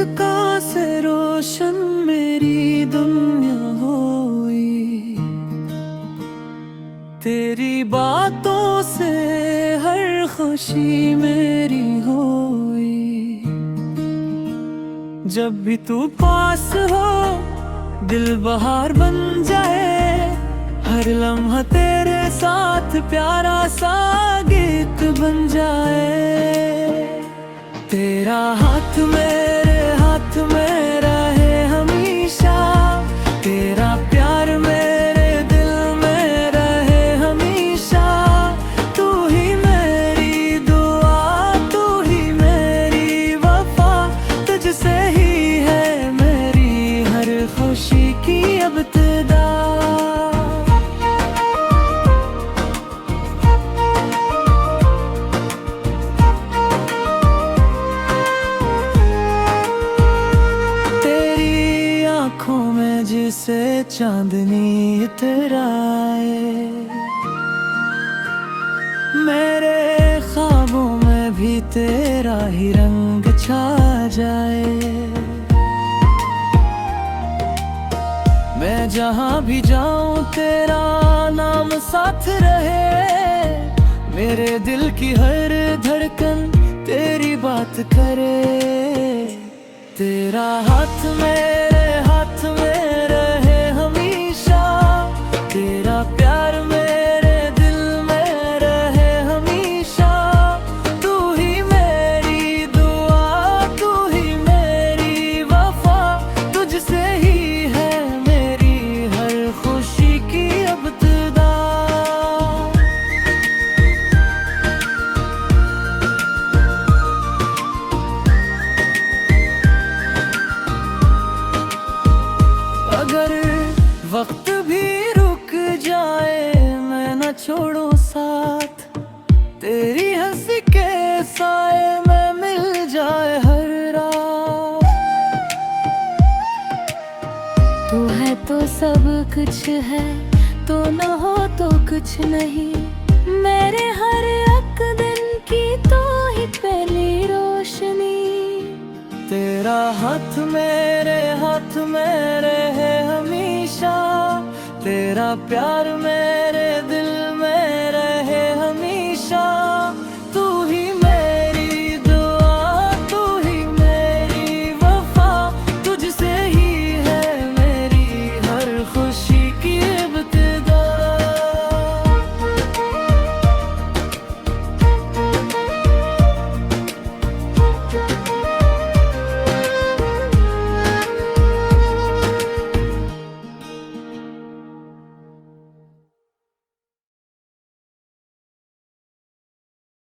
मुस्कान से रोशन मेरी दुनिया होई, तेरी बातों से हर खुशी मेरी होई। जब भी तू पास हो दिल बहार बन जाए, हर लम्हा तेरे साथ प्यारा सा गीत बन जाए। तेरा हाथ मेरे हाथ में रहे हमेशा, तेरा प्यार मेरे दिल में रहे हमेशा। तू ही मेरी दुआ, तू ही मेरी वफा, तुझसे ही है मेरी हर खुशी की इब्तिदा। जिसे चांदनी इतराए, मेरे ख्वाबों में भी तेरा ही रंग छा जाए। मैं जहाँ भी जाऊँ तेरा नाम साथ रहे, मेरे दिल की हर धड़कन तेरी बात करे। तेरा हाथ मेरे हाथ में रहे हमेशा, तेरा प्यार मेरे दिल में रहे हमेशा। तू ही मेरी दुआ, तू ही मेरी वफा, तुझसे ही है मेरी हर खुशी की इब्तिदा। अगर वक्त भी रुक जाए मैं न छोड़ूं साथ, तेरी हंसी के साए में मिल जाए हर रात। तू है तो सब कुछ है, तो न हो तो कुछ नहीं। मेरे हर एक दिन की तो ही पहली रोशनी। तेरा हाथ मेरे हाथ में रहे हमेशा, तेरा प्यार में